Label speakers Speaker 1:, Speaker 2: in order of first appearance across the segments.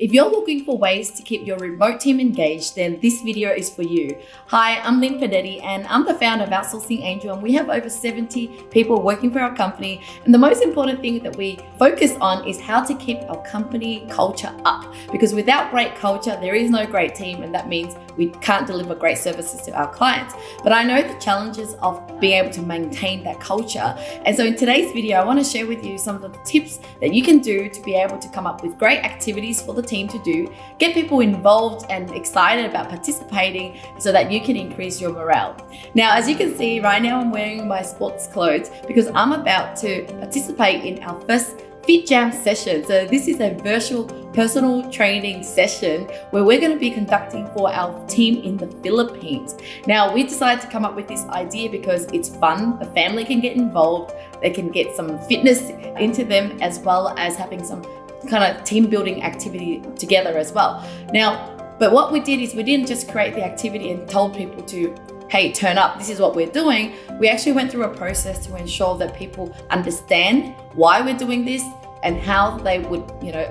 Speaker 1: If you're looking for ways to keep your remote team engaged, then this video is for you. Hi, I'm Linh Podetti and I'm the founder of Outsourcing Angel, and we have over 70 people working for our company. And the most important thing that we focus on is how to keep our company culture up, because without great culture, there is no great team, and that means we can't deliver great services to our clients. But I know the challenges of being able to maintain that culture. And so in today's video, I want to share with you some of the tips that you can do to be able to come up with great activities for the team to do, get people involved and excited about participating so that you can increase your morale. Now, as you can see right now, I'm wearing my sports clothes because I'm about to participate in our first Fit Jam session. So this is a virtual personal training session where we're going to be conducting for our team in the Philippines. Now, we decided to come up with this idea because it's fun. The family can get involved. They can get some fitness into them, as well as having some kind of team building activity together as well. Now, but what we did is we didn't just create the activity and told people to, hey, turn up, this is what we're doing. We actually went through a process to ensure that people understand why we're doing this and how they would,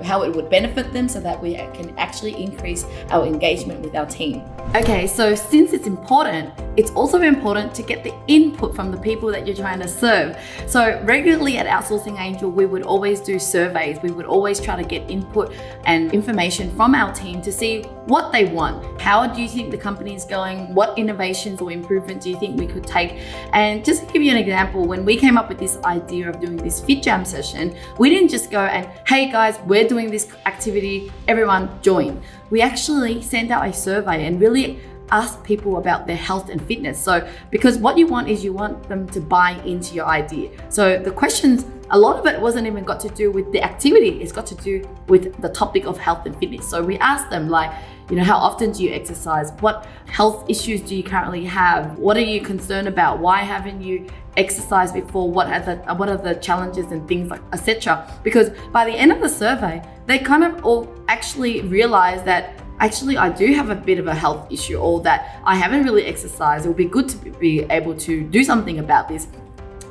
Speaker 1: how it would benefit them, so that we can actually increase our engagement with our team. Okay, so since it's important, it's also important to get the input from the people that you're trying to serve. So regularly at Outsourcing Angel, we would always do surveys. We would always try to get input and information from our team to see what they want. How do you think the company is going? What innovations or improvements do you think we could take? And just to give you an example, when we came up with this idea of doing this Fit Jam session, we didn't just go and, hey guys, we're doing this activity, everyone join. We actually sent out a survey and really ask people about their health and fitness. So, because what you want is you want them to buy into your idea. So the questions, a lot of it wasn't even got to do with the activity, it's got to do with the topic of health and fitness. So we asked them like, how often do you exercise? What health issues do you currently have? What are you concerned about? Why haven't you exercised before? What are the challenges and things like, etc. Because by the end of the survey, they kind of all actually realized that actually I do have a bit of a health issue, or that I haven't really exercised. It would be good to be able to do something about this.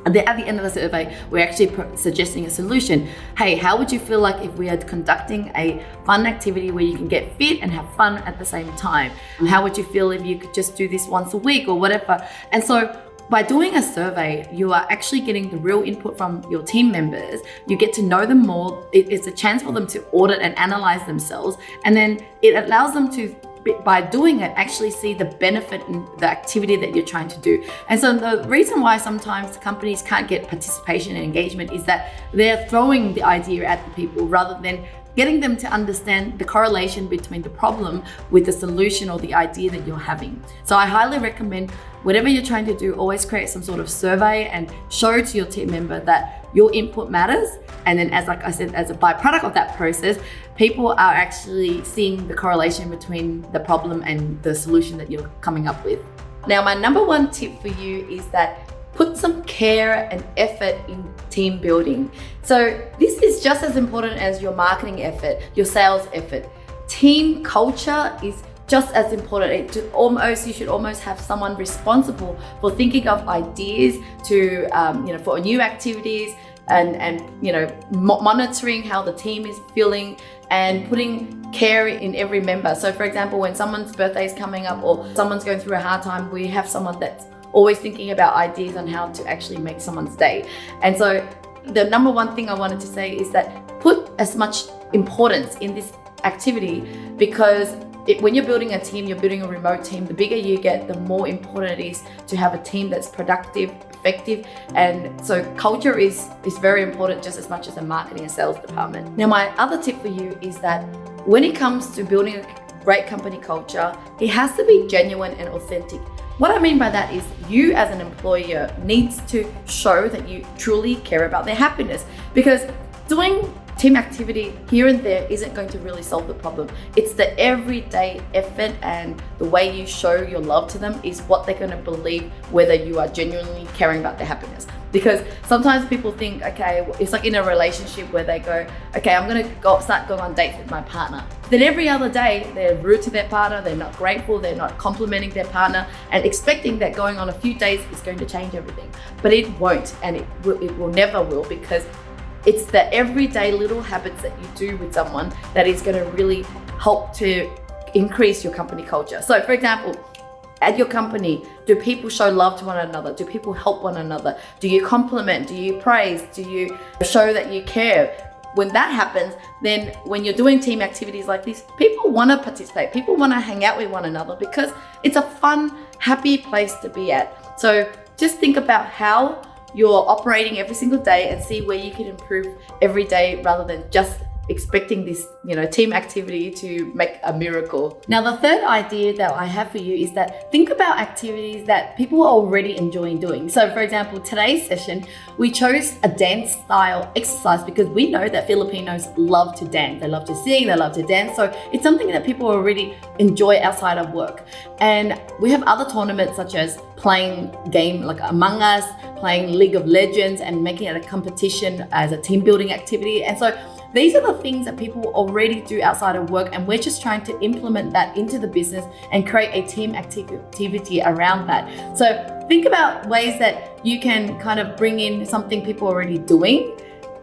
Speaker 1: And then at the end of the survey, we're actually suggesting a solution. Hey, how would you feel like if we are conducting a fun activity where you can get fit and have fun at the same time? And how would you feel if you could just do this once a week or whatever? And so by doing a survey, you are actually getting the real input from your team members. You get to know them more. It's a chance for them to audit and analyze themselves. And then it allows them to, by doing it, actually see the benefit in the activity that you're trying to do. And so the reason why sometimes companies can't get participation and engagement is that they're throwing the idea at the people rather than getting them to understand the correlation between the problem with the solution or the idea that you're having. So I highly recommend, whatever you're trying to do, always create some sort of survey and show to your team member that your input matters. And then, as like I said, as a byproduct of that process, people are actually seeing the correlation between the problem and the solution that you're coming up with. Now, my number one tip for you is that put some care and effort in team building. So this is just as important as your marketing effort, your sales effort. Team culture is just as important. You should almost have someone responsible for thinking of ideas to, for new activities and monitoring how the team is feeling and putting care in every member. So for example, when someone's birthday is coming up or someone's going through a hard time, we have someone that's always thinking about ideas on how to actually make someone's day. And so the number one thing I wanted to say is that put as much importance in this activity, because when you're building a team, you're building a remote team, the bigger you get, the more important it is to have a team that's productive, effective. And so culture is very important just as much as the marketing and sales department. Now, my other tip for you is that when it comes to building a great company culture, it has to be genuine and authentic. What I mean by that is you as an employer needs to show that you truly care about their happiness, because doing team activity here and there isn't going to really solve the problem. It's the everyday effort and the way you show your love to them is what they're going to believe whether you are genuinely caring about their happiness. Because sometimes people think, okay, it's like in a relationship where they go, okay, I'm going to start going on dates with my partner. Then every other day they're rude to their partner, they're not grateful, they're not complimenting their partner and expecting that going on a few dates is going to change everything. But it won't, and it will never will, because it's the everyday little habits that you do with someone that is going to really help to increase your company culture. So for example, at your company, do people show love to one another? Do people help one another? Do you compliment? Do you praise? Do you show that you care? When that happens, then when you're doing team activities like this, people want to participate. People want to hang out with one another because it's a fun, happy place to be at. So just think about how you're operating every single day and see where you can improve every day rather than just expecting this, team activity to make a miracle. Now, the third idea that I have for you is that think about activities that people are already enjoying doing. So for example, today's session, we chose a dance style exercise because we know that Filipinos love to dance. They love to sing, they love to dance. So it's something that people already enjoy outside of work. And we have other tournaments such as playing game like Among Us, playing League of Legends and making it a competition as a team building activity. And so these are the things that people already do outside of work, and we're just trying to implement that into the business and create a team activity around that. So think about ways that you can kind of bring in something people are already doing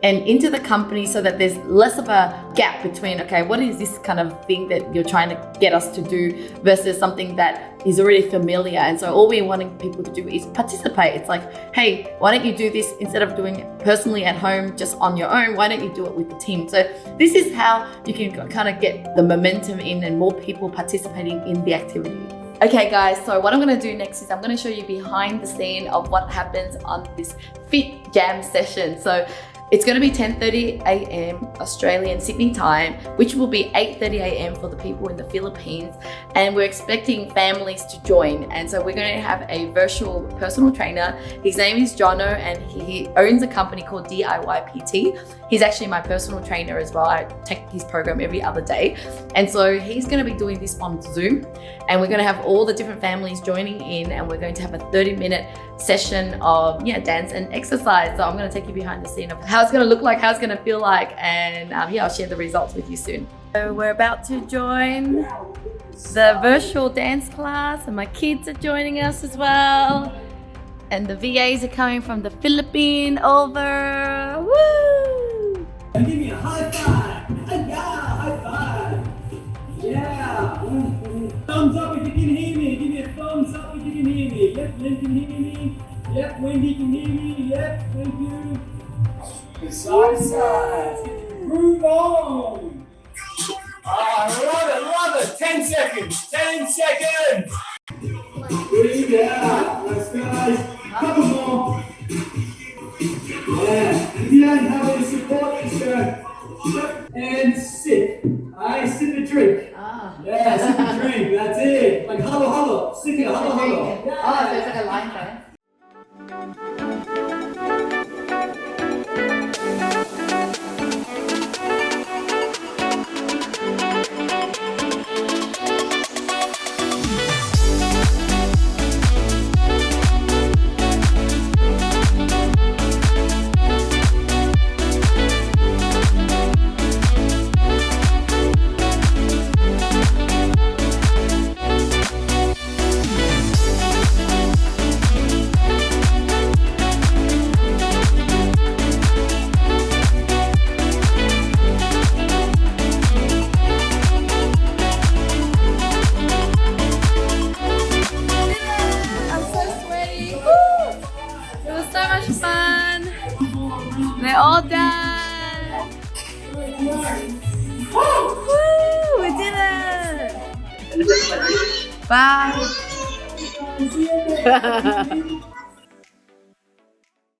Speaker 1: and into the company so that there's less of a gap between, okay, what is this kind of thing that you're trying to get us to do versus something that is already familiar. And so all we're wanting people to do is participate. It's like, hey, why don't you do this instead of doing it personally at home, just on your own? Why don't you do it with the team? So this is how you can kind of get the momentum in and more people participating in the activity. Okay guys, so what I'm going to do next is I'm going to show you behind the scene of what happens on this Fit Jam session. So it's going to be 10:30 a.m. Australian Sydney time, which will be 8:30 a.m. for the people in the Philippines. And we're expecting families to join. And so we're going to have a virtual personal trainer. His name is Jono and he owns a company called DIYPT. He's actually my personal trainer as well. I take his program every other day. And so he's going to be doing this on Zoom. And we're going to have all the different families joining in, and we're going to have a 30-minute session of dance and exercise. So I'm going to take you behind the scene of how it's going to look like, how it's going to feel like, and I'll share the results with you soon. So we're about to join the virtual dance class, and my kids are joining us as well. And the VAs are coming from the Philippines over. Woo!
Speaker 2: Give me a high five. Yeah, high five. Yeah. Thumbs up if you can hear me. Give me a thumbs up if you can hear me. Yep, Lynn can hear me. Yep, Wendy can hear me. Yep, thank you. Side to side. Move on. Love it. 10 seconds. 10 seconds. Yeah, let's guys. Couple more. Yeah. If you don't have any support, just go and sit. I sip a drink. Yeah, sip a drink. That's it. Like hello. Sipping a hello. Yeah.
Speaker 1: Oh, so it's like a line dance. They're all done! Woo! We did it! Bye!